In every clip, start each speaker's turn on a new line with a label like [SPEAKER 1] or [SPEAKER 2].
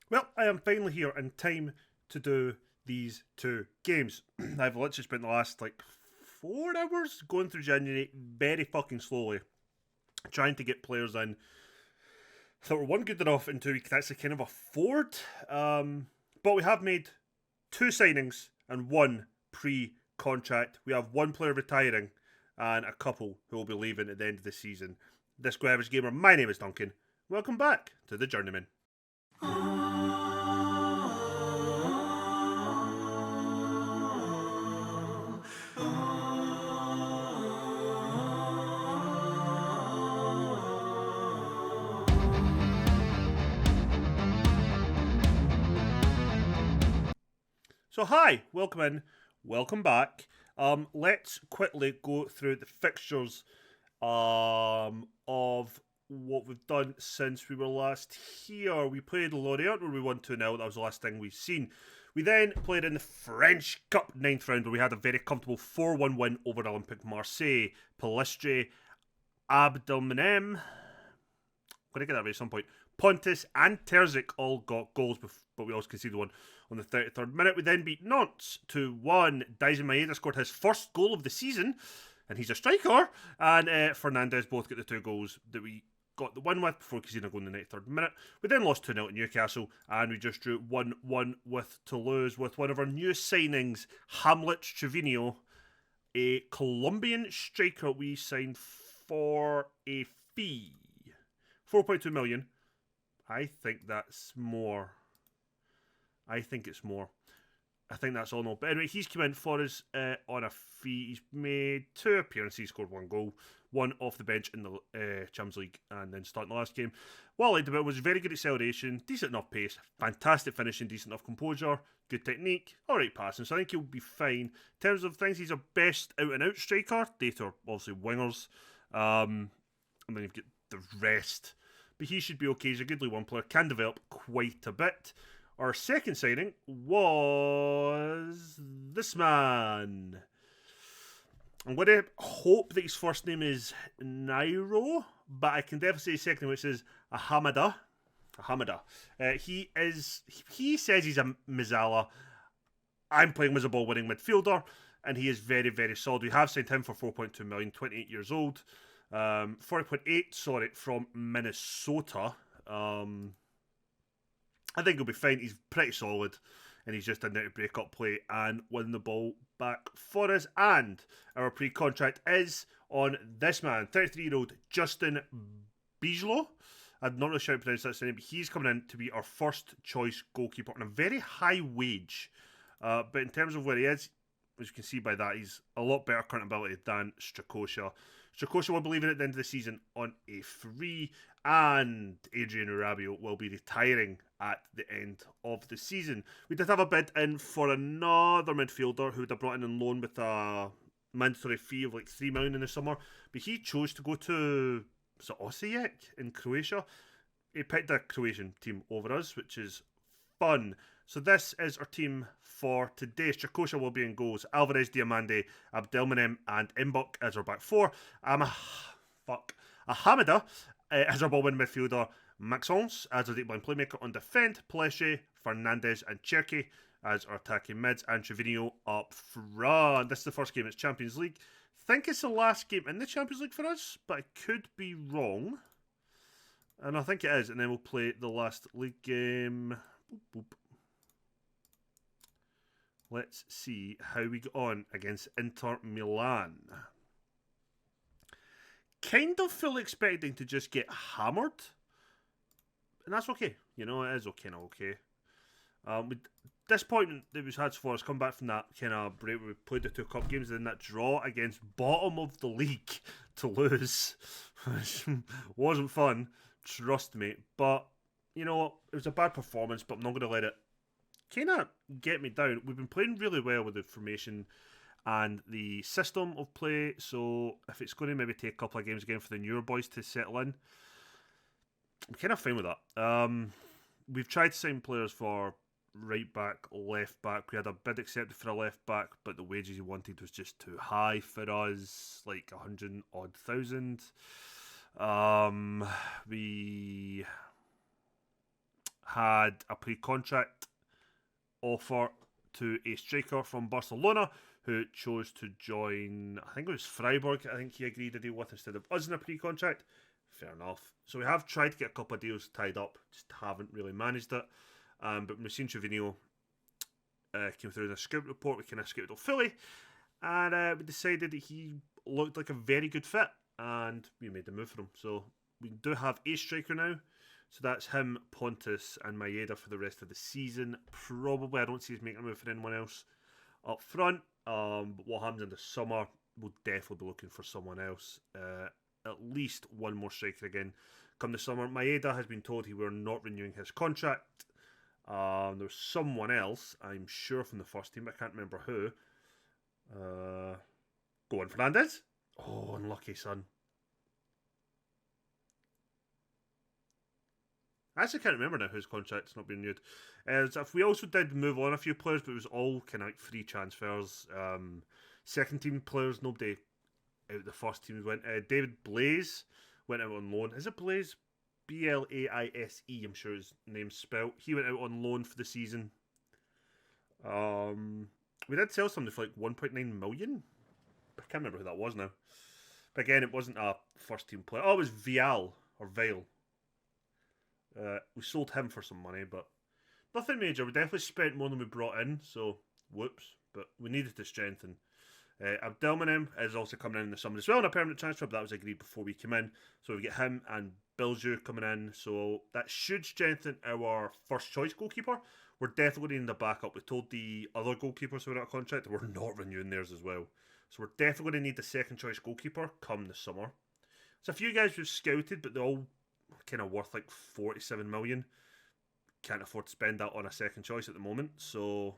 [SPEAKER 1] Well, I am finally here and time to do these two games. I've literally spent the last 4 hours going through January very fucking slowly, trying to get players in that were one good enough and two we could actually kind of afford. But we have made two signings and one pre-contract. We have one player retiring and a couple who will be leaving at the end of the season. This Go Average Gamer, my name is Duncan. Welcome back to the Journeyman. So hi, welcome in, welcome back. Let's quickly go through the fixtures of what we've done since we were last here. We played Lorient where we won 2-0. That was the last thing we've seen. We then played in the French Cup ninth round where we had a very comfortable 4-1 win over Olympique Marseille. Palestre, Abdelmanem, I'm going to get that right at some point. Pontus and Terzic all got goals, but we also conceded one on the 33rd minute. We then beat Nantes 2-1. Daisen Maeda scored his first goal of the season, and he's a striker. And Fernandez both got the two goals that we got the win with before conceding a goal in the 93rd minute. We then lost 2-0 to Newcastle, and we just drew 1-1 with Toulouse with one of our newest signings, Hamlet Trevino, a Colombian striker we signed for a fee. 4.2 million. I think that's more. I think it's more. I think that's all no. But anyway, he's come in for us on a fee. He's made 2 appearances, scored 1 goal, 1 off the bench in the Champions League, and then starting the last game. What I liked about it was very good acceleration, decent enough pace, fantastic finishing, decent enough composure, good technique, alright passing. So I think he'll be fine. In terms of things, he's a best out-and-out striker. Data are obviously wingers. And then you've got the rest. But he should be okay. He's a good League One player, can develop quite a bit. Our second signing was this man. I'm going to hope that his first name is Nairo, but I can definitely say his second name, which is Ahamada. He says he's a Mizala. I'm playing him as a ball-winning midfielder, and he is very, very solid. We have signed him for 4.2 million, 28 years old. 40.8, sorry, from Minnesota. I think he'll be fine. He's pretty solid, and he's just a now to break up play and win the ball back for us. And our pre-contract is on this man, 33-year-old Justin Bijlo. I'm not really sure how to pronounce that name, but he's coming in to be our first choice goalkeeper on a very high wage. But in terms of where he is, as you can see by that, he's a lot better current ability than Strakosha. Strakosha will be leaving at the end of the season on a free, and Adrian Rabiot will be retiring at the end of the season. We did have a bid in for another midfielder who would have brought in on loan with a mandatory fee of like 3 million in the summer, but he chose to go to Osijek in Croatia. He picked a Croatian team over us, which is fun. So this is our team for today. Strakosha will be in goals. Alvarez, Diamande, Abdelmanem, and Mbok as our back four. Ahamada as our ball-winning midfielder. Maxence as our deep-line playmaker on defend. Pleshe, Fernandez, and Cherky as our attacking mids. And Trevino up front. This is the first game. It's Champions League. I think it's the last game in the Champions League for us, but I could be wrong. And I think it is. And then we'll play the last league game. Boop, boop. Let's see how we get on against Inter Milan. Kind of fully expecting to just get hammered. And that's okay. You know, it is okay, not okay. With disappointment that was had for us, come back from that kind of break where we played the 2 cup games and then that draw against bottom of the league to lose, which wasn't fun, trust me. But, you know, it was a bad performance, but I'm not going to let it kind of get me down. We've been playing really well with the formation and the system of play, so if it's going to maybe take a couple of games again for the newer boys to settle in, I'm kind of fine with that. We've tried to sign players for right back, left back. We had a bid accepted for a left back, but the wages he wanted was just too high for us, like 100 odd thousand. We had a pre-contract offer to a striker from Barcelona who chose to join, I think it was Freiburg, I think he agreed to deal with instead of us in a pre-contract. Fair enough. So we have tried to get a couple of deals tied up, just haven't really managed it. But Machine Trevino came through in a scout report. We kind of scouted it fully, and we decided that he looked like a very good fit, and we made the move for him. So we do have a striker now. So that's him, Pontus, and Maeda for the rest of the season. Probably, I don't see us making a move for anyone else up front. But what happens in the summer, we'll definitely be looking for someone else. At least one more striker again come the summer. Maeda has been told he were not renewing his contract. There's someone else, I'm sure, from the first team, but I can't remember who. Go on, Fernandez. Oh, unlucky, son. I actually can't remember now whose contract's not been renewed. If we also did move on a few players, but it was all kind of like free transfers. Second team players, nobody out the first team went. David Blaise went out on loan. Is it Blaise? Blaise, I'm sure his name's spelt. He went out on loan for the season. We did sell somebody for like 1.9 million. I can't remember who that was now. But again, it wasn't a first team player. Oh, it was Vial or Vale. We sold him for some money, but nothing major. We definitely spent more than we brought in, so whoops. But we needed to strengthen. Abdelmanem is also coming in the summer as well on a permanent transfer, but that was agreed before we came in. So we get him and Bilju coming in. So that should strengthen our first choice goalkeeper. We're definitely going to need a backup. We told the other goalkeepers who were out of contract that we're not renewing theirs as well. So we're definitely going to need the second choice goalkeeper come the summer. There's a few guys we've scouted, but they're all kind of worth like 47 million. Can't afford to spend that on a second choice at the moment. So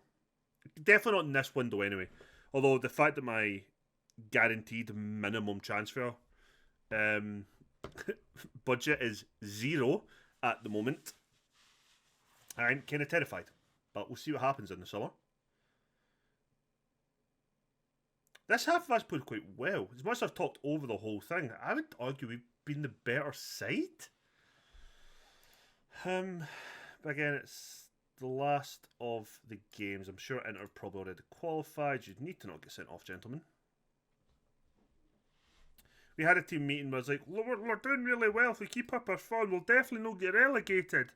[SPEAKER 1] definitely not in this window anyway. Although the fact that my guaranteed minimum transfer budget is 0 at the moment, I'm kind of terrified. But we'll see what happens in the summer. This half of us played quite well. As much as I've talked over the whole thing, I would argue we've been the better side. But again, it's the last of the games. I'm sure Inter probably already qualified. You need to not get sent off, gentlemen. We had a team meeting where I was like, we're doing really well. If we keep up our form, we'll definitely not get relegated.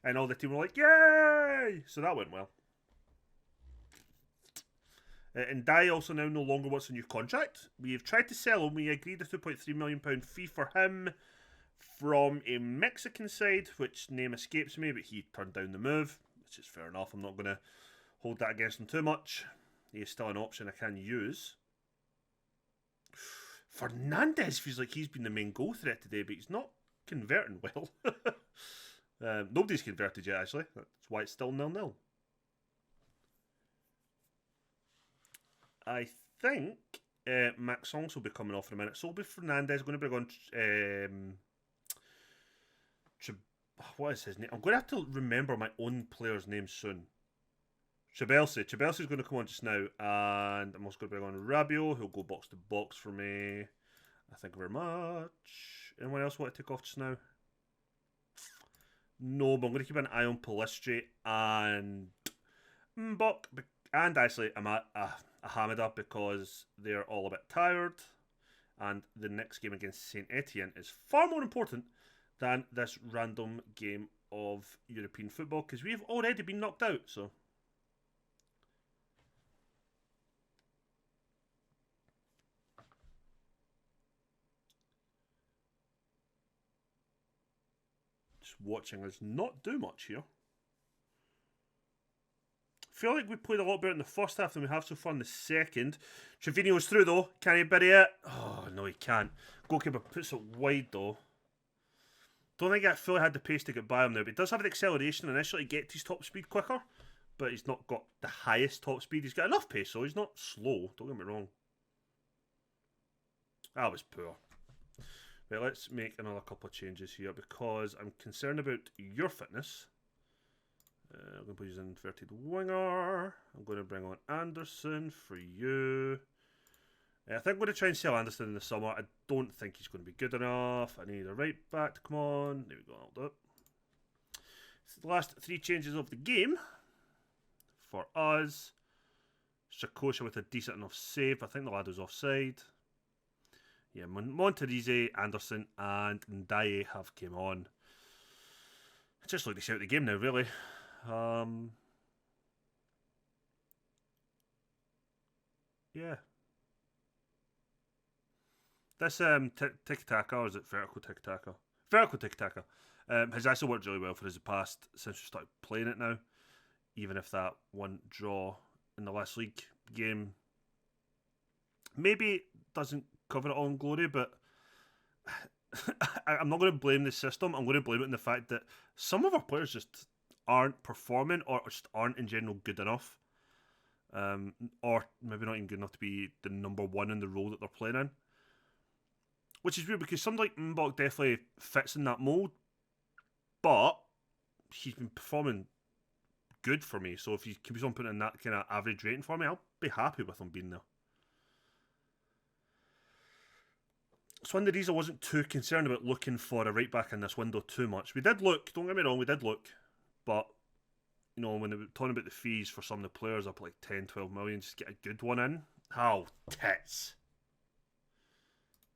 [SPEAKER 1] And all the team were like, yay! So that went well. And Dai also now no longer wants a new contract. We have tried to sell him. We agreed a £2.3 million fee for him from a Mexican side, which name escapes me, but he turned down the move, which is fair enough. I'm not going to hold that against him too much. He is still an option I can use. Fernandez feels like he's been the main goal threat today, but he's not converting well. Nobody's converted yet, actually. That's why it's still 0-0. I think Maxence will be coming off in a minute. So will be Fernandez. Going to bring on... what is his name? I'm going to have to remember my own player's name soon. Chebelsi. Chebelsi's going to come on just now. And I'm also going to bring on Rabiot, who'll go box to box for me. Thank you very much. Anyone else want to take off just now? No, but I'm going to keep an eye on Palistri and Mbok. And actually, I'm at Hamida because they're all a bit tired. And the next game against Saint Etienne is far more important than this random game of European football because we've already been knocked out. So just watching us not do much here. I feel like we played a lot better in the first half than we have so far in the second. Trevino's through though. Can he bury it? Oh no, he can't. Goalkeeper puts it wide though. Don't think I fully had the pace to get by him now, but he does have the acceleration initially to get to his top speed quicker. But he's not got the highest top speed. He's got enough pace, so he's not slow. Don't get me wrong. That was poor. Right, let's make another couple of changes here because I'm concerned about your fitness. I'm going to put you as an inverted winger. I'm going to bring on Anderson for you. I think I'm going to try and sell Anderson in the summer. I don't think he's going to be good enough. I need a right back to come on. There we go, I'll do it. The last 3 changes of the game for us. Shakosha with a decent enough save. I think the lad was offside. Yeah, Monterese, Anderson, and Ndaye have came on. Just like to see out the game now, really. Yeah. This tiki-taka, or is it vertical tiki-taka? Vertical tiki-taka has actually worked really well for us in the past since we started playing it now. Even if that one draw in the last league game maybe doesn't cover it all in glory, but I'm not going to blame the system. I'm going to blame it in the fact that some of our players just aren't performing or just aren't in general good enough. Or maybe not even good enough to be the number one in the role that they're playing in. Which is weird because somebody like Mbok definitely fits in that mould, but he's been performing good for me. So if he keeps on putting in that kind of average rating for me, I'll be happy with him being there. It's one of the reasons I wasn't too concerned about looking for a right back in this window too much. We did look, don't get me wrong, we did look, but you know, when they were talking about the fees for some of the players up like 10, 12 million, just get a good one in. How tits.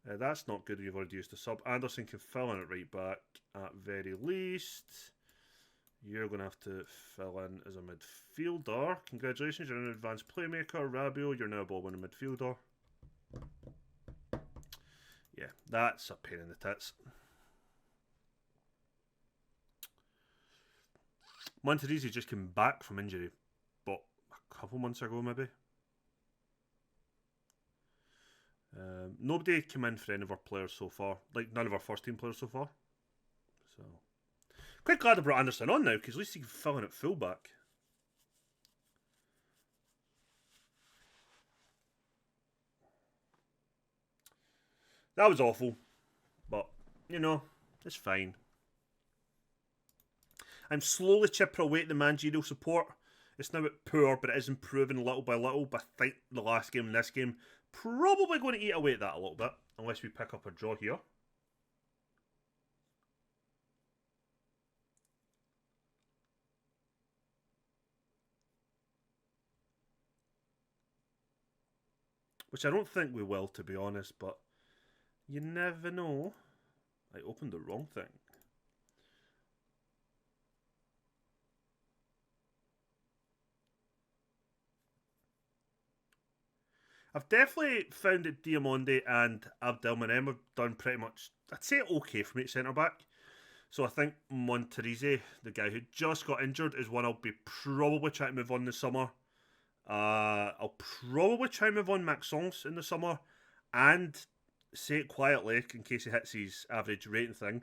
[SPEAKER 1] That's not good. You've already used the sub. Anderson can fill in at right back at very least. You're going to have to fill in as a midfielder. Congratulations, you're an advanced playmaker. Rabiot, you're now a ball winning midfielder. Yeah, that's a pain in the tits. Monterese just came back from injury, but a couple months ago maybe. Nobody came in for any of our players so far. Like, none of our first team players so far. So, quite glad I brought Anderson on now, because at least he can fill in at fullback. That was awful. But, you know, it's fine. I'm slowly chipping away at the managerial support. It's now at poor, but it is improving little by little. But I think the last game and this game probably going to eat away at that a little bit, unless we pick up a draw here. Which I don't think we will, to be honest, but you never know. I opened the wrong thing. I've definitely found that Diamonde and Abdelmanem have done pretty much, I'd say, okay for me at centre-back. So I think Monterese, the guy who just got injured, is one I'll be probably trying to move on this summer. I'll probably try and move on Maxence in the summer, and say it quietly in case he hits his average rating thing.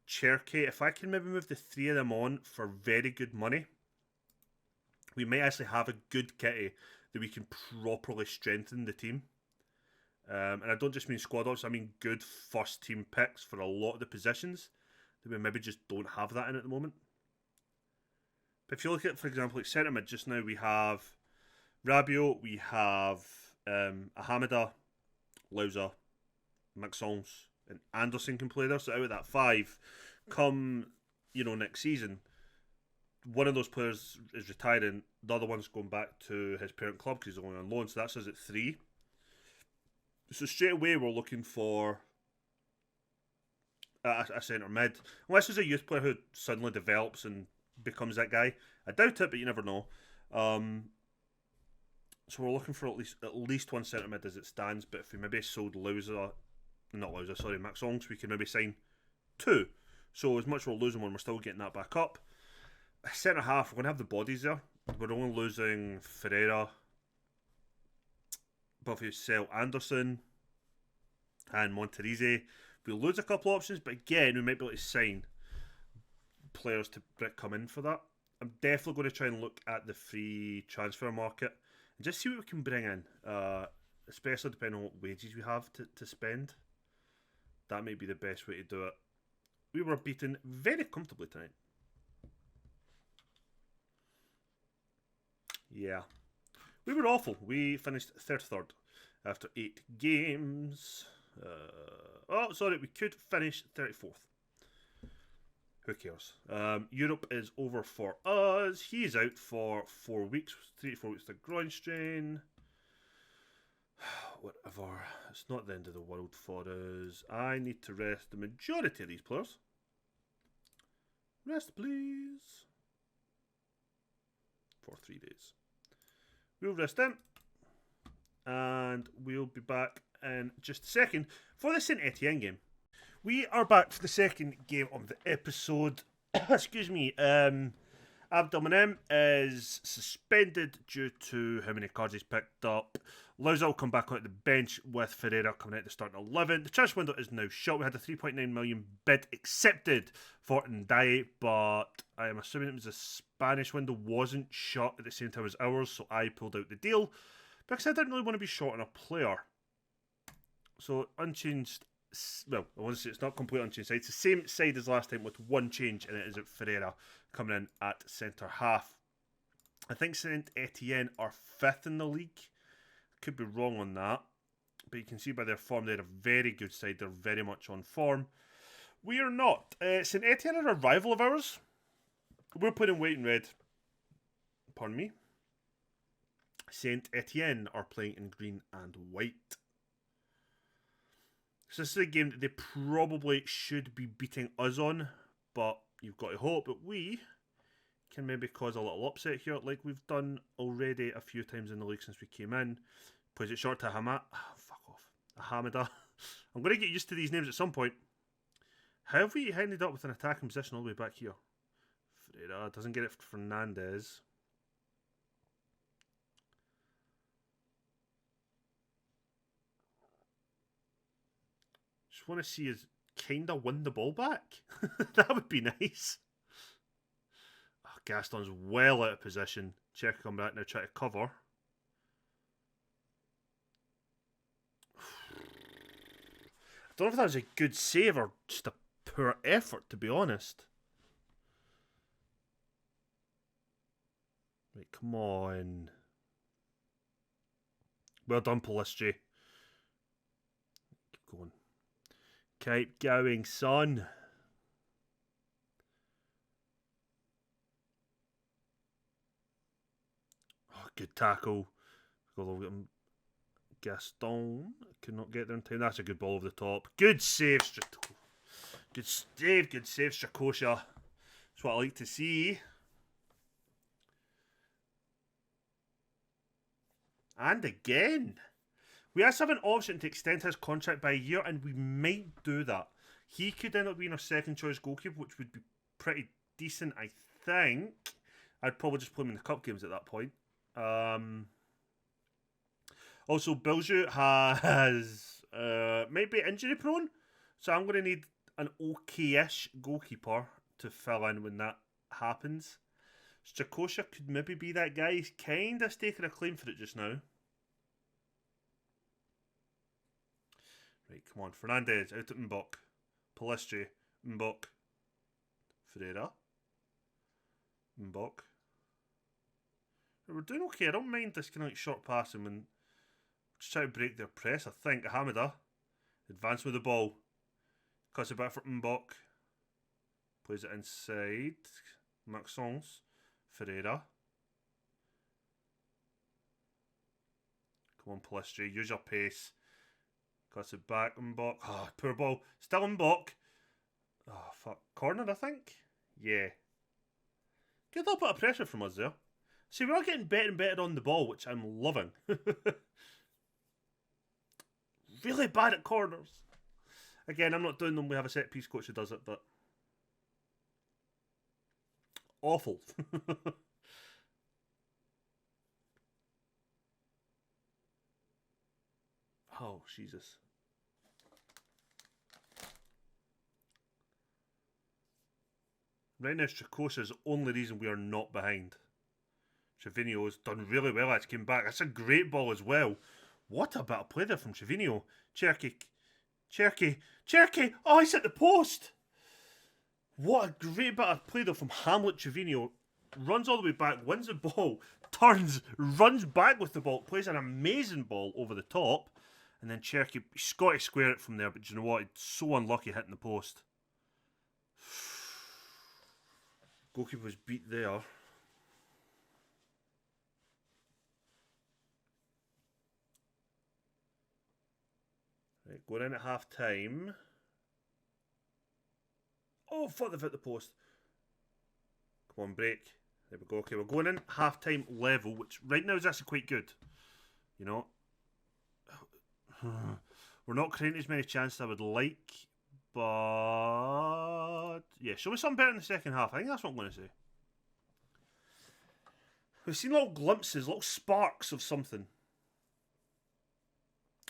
[SPEAKER 1] Cherky, if I can maybe move the 3 of them on for very good money, we might actually have a good kitty that we can properly strengthen the team. And I don't just mean squad ups, I mean good first team picks for a lot of the positions that we maybe just don't have that in at the moment. But if you look at, for example, like centre mid just now, we have Rabiot, we have Ahamada, Louza, Maxence, and Anderson can play there. So out of that 5, come next season, one of those players is retiring, the other one's going back to his parent club because he's only on loan, so that's us at 3. So straight away we're looking for a centre mid, unless there's a youth player who suddenly develops and becomes that guy. I doubt it, but you never know. So we're looking for at least one centre mid as it stands. But if we maybe sold Maxence, we can maybe sign 2. So as much as we're losing one, we're still getting that back up. Centre half, we're going to have the bodies there. We're only losing Ferreira. But if we sell Anderson and Monterese, we'll lose a couple options. But again, we might be able to sign players to come in for that. I'm definitely going to try and look at the free transfer market and just see what we can bring in, especially depending on what wages we have to spend. That may be the best way to do it. We were beaten very comfortably tonight. Yeah. We were awful. We finished 33rd after 8 games. We could finish 34th. Who cares? Europe is over for us. He's out for 4 weeks, 3 to 4 weeks to groin strain. Whatever. It's not the end of the world for us. I need to rest the majority of these players. Rest, please. For 3 days. We'll rest them. And we'll be back in just a second for the Saint Etienne game. We are back for the second game of the episode. Excuse me. Abdelmanem is suspended due to how many cards he's picked up. Louza will come back on the bench with Ferreira coming out to start 11. The transfer window is now shut. We had a 3.9 million bid accepted for Ndiaye, but I am assuming it was a Spanish window wasn't shut at the same time as ours, so I pulled out the deal because I didn't really want to be short on a player. So unchanged. Well, I want to say it's not completely unchanged side. It's the same side as last time with one change, and it is at Ferreira coming in at centre half. I think Saint Etienne are 5th in the league. Could be wrong on that, but you can see by their form they're a very good side. They're very much on form. We are not. Saint Etienne are a rival of ours. We're playing in white and red. Pardon me. Saint Etienne are playing in green and white. So this is a game that they probably should be beating us on, but you've got to hope that we can maybe cause a little upset here, like we've done already a few times in the league since we came in. Plays it short to fuck off. Hamada. I'm going to get used to these names at some point. How have we ended up with an attacking position all the way back here? Ferreira doesn't get it for Fernandez. Just want to see us kind of win the ball back. That would be nice. Oh, Gaston's well out of position. Check come back now, try to cover. I don't know if that was a good save or just a poor effort, to be honest. Right, come on. Well done, Polistri. Keep going. Keep going, son. Oh, good tackle. Gaston could not get there in time. That's a good ball over the top. Good save, good save, Strakosha. That's what I like to see. And again, we also have an option to extend his contract by a year, and we might do that. He could end up being our second choice goalkeeper, which would be pretty decent, I think. I'd probably just play him in the cup games at that point. Also, Bilju has might be injury prone, so I'm going to need an okay-ish goalkeeper to fill in when that happens. Strakosha could maybe be that guy. He's kind of staking a claim for it just now. Right, come on. Fernandez out at Mbok. Polistri. Mbok. Ferreira. Mbok. We're doing okay. I don't mind this kind of like short passing when just try to break their press, I think. Hamada. Advance with the ball. Cuts it back for Mbok. Plays it inside. Maxence. Ferreira. Come on, Polistri. Use your pace. Cuts it back. Mbok. Oh, poor ball. Still Mbok. Oh, fuck. Corner, I think? Yeah. Good little bit of pressure from us there. See, we're all getting better and better on the ball, which I'm loving. Really bad at corners. Again, I'm not doing them. We have a set piece coach who does it, but awful. Oh, Jesus. Right now, Strakosha is the only reason we are not behind. Trevino has done really well. That's came back. That's a great ball as well. What a bit of play there from Trevino. Cherky. Oh, he's at the post. What a great bit of play there from Hamlet Trevino. Runs all the way back, wins the ball, turns, runs back with the ball, plays an amazing ball over the top, and then Cherky, he's got to square it from there, but you know what? It's so unlucky hitting the post. Goalkeeper was beat there. Right, going in at half time. Oh, fuck, they've hit the post. Come on, break. There we go. Okay, we're going in half time level, which right now is actually quite good. You know? We're not creating as many chances as I would like, but yeah, show me something better in the second half. I think that's what I'm going to say. We've seen little glimpses, little sparks of something.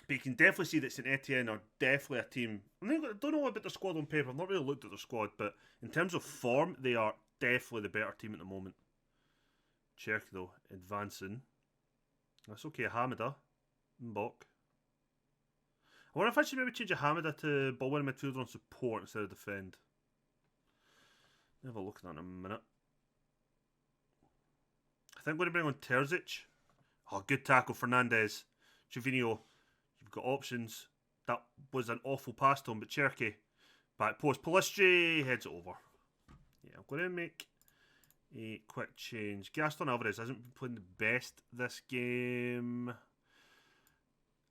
[SPEAKER 1] But you can definitely see that St Etienne are definitely a team. I don't know about their squad on paper. I've not really looked at their squad, but in terms of form, they are definitely the better team at the moment. Cherky, though, advancing. That's okay. Hamida. Mbok. I wonder if I should maybe change a Hamida to ball winning midfielder on support instead of defend. I'll have a look at that in a minute. I think I'm going to bring on Terzic. Oh, good tackle, Fernandez. Jovino, you've got options. That was an awful pass to him, but Cherky. Back post. Palistri heads it over. Yeah, I'm going to make a quick change. Gaston Alvarez hasn't been playing the best this game.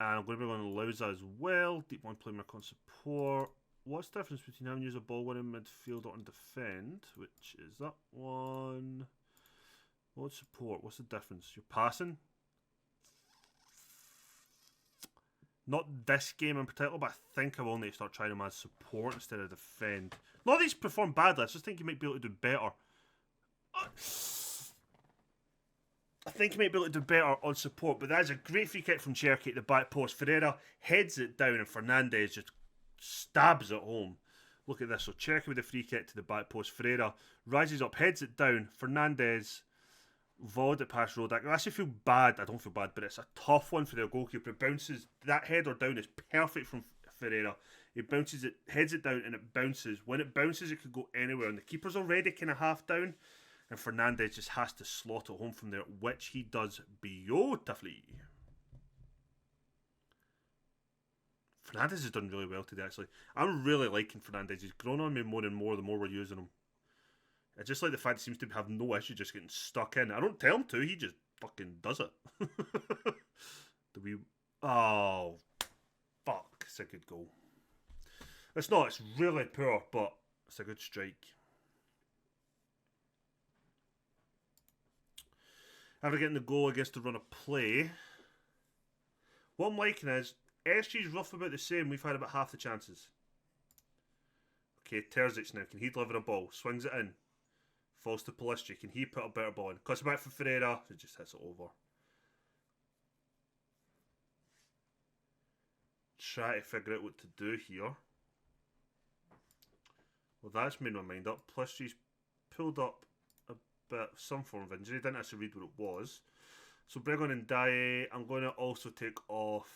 [SPEAKER 1] And I'm going to bring on Lauza as well. Deep one playmaker on support. What's the difference between having used a ball winning midfielder and defend? Which is that one. What support? What's the difference? You're passing? Not this game in particular, but I think I will need to start trying him as support instead of defend. Not that he's performed badly, I just think he might be able to do better. I think he might be able to do better on support, but that is a great free kick from Cherky at the back post. Ferreira heads it down and Fernandez just stabs it home. Look at this. So Cherky with a free kick to the back post. Ferreira rises up, heads it down. Fernandez volleyed it past Rodak. I actually feel bad. I don't feel bad, but it's a tough one for their goalkeeper. It bounces. That header down is perfect from Ferreira. He bounces it, heads it down, and it bounces. When it bounces, it could go anywhere. And the keeper's already kind of half down. And Fernandez just has to slot it home from there, which he does beautifully. Fernandez has done really well today, actually. I'm really liking Fernandez. He's grown on me more and more the more we're using him. I just like the fact he seems to have no issue just getting stuck in. I don't tell him to, he just fucking does it. Oh, fuck. It's a good goal. It's not, it's really poor, but it's a good strike. After getting the goal against the run of play, what I'm liking is SG's rough about the same. We've had about half the chances. Okay, Terzic now. Can he deliver a ball? Swings it in. Falls to Palistri. Can he put a better ball in? Cuts it back for Ferreira. It just hits it over. Try to figure out what to do here. Well, that's made my mind up. Palistri's pulled up but some form of injury. Didn't actually read what it was. So Bregon and Dye, I'm going to also take off.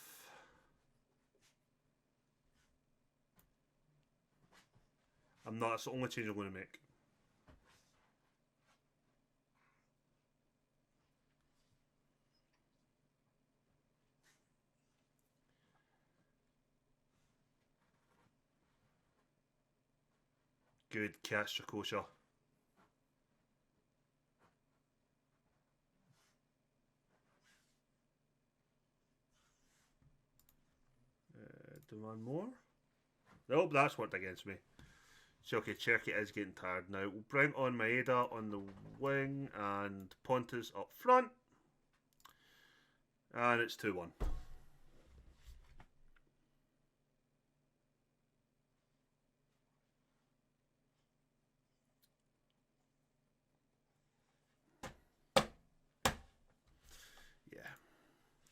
[SPEAKER 1] I'm not. That's the only change I'm going to make. Good catch, Chakosha. Do one more. Nope, that's worked against me. So okay, Cherky is getting tired now. We'll bring on Maeda on the wing and Pontus up front. And it's 2-1. Yeah.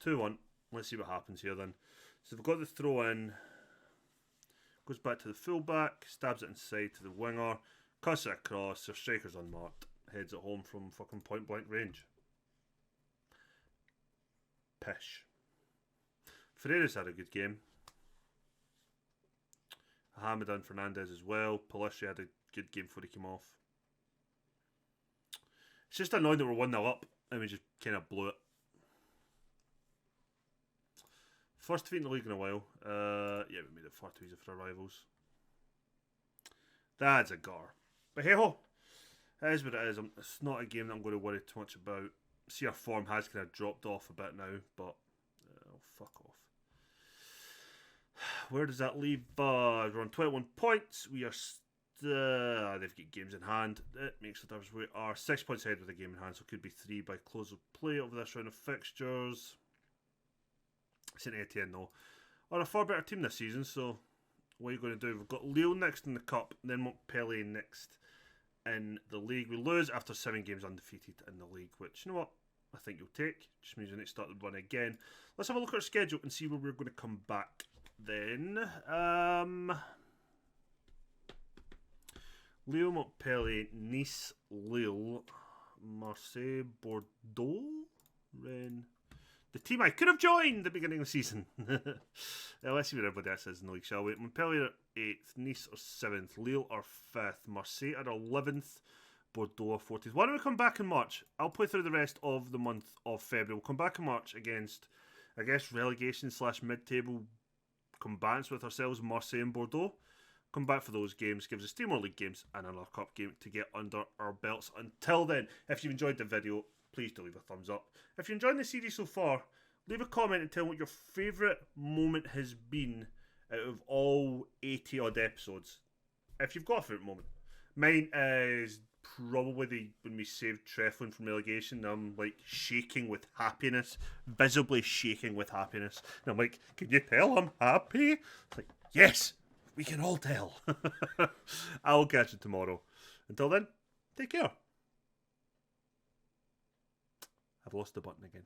[SPEAKER 1] 2-1. Let's see what happens here then. So we've got the throw in. Goes back to the fullback, stabs it inside to the winger, cuts it across, their striker's unmarked, heads it home from fucking point blank range. Pish. Ferreira's had a good game. Hamida and Fernandez as well. Palistri had a good game before he came off. It's just annoying that we're 1-0 up and we just kind of blew it. First defeat in the league in a while. Yeah, we made it far too easy for our rivals. That's a gar. But hey ho, It is what it is. It's not a game that I'm going to worry too much about. See, our form has kind of dropped off a bit now, but fuck off. Where does that leave us? We're on 21 points. We are they've got games in hand. It makes a difference. We are 6 points ahead with a game in hand, so it could be 3 by close of play over this round of fixtures. St Etienne, though, are a far better team this season, so what are you going to do? We've got Lyon next in the Cup, then Montpellier next in the league. We lose after 7 games undefeated in the league, which, you know what, I think you'll take. Just means we need to start the run again. Let's have a look at our schedule and see where we're going to come back then. Lyon, Montpellier, Nice, Lille, Marseille, Bordeaux, Rennes. The team I could have joined at the beginning of the season. Let's see what everybody else is in the league, shall we? Montpellier are 8th, Nice are 7th, Lille are 5th, Marseille are 11th, Bordeaux are 14th. Why don't we come back in March? I'll play through the rest of the month of February. We'll come back in March against, I guess, relegation / mid-table combatants with ourselves, Marseille and Bordeaux. Come back for those games, gives us 2 more league games and another cup game to get under our belts. Until then, if you've enjoyed the video, please do leave a thumbs up. If you're enjoying the series so far, leave a comment and tell me what your favourite moment has been out of all 80 odd episodes. If you've got a favourite moment. Mine is probably when we saved Treflin from relegation. I'm like shaking with happiness, visibly shaking with happiness. And I'm like, can you tell I'm happy? It's like, yes! We can all tell. I'll catch you tomorrow. Until then, take care. I've lost the button again.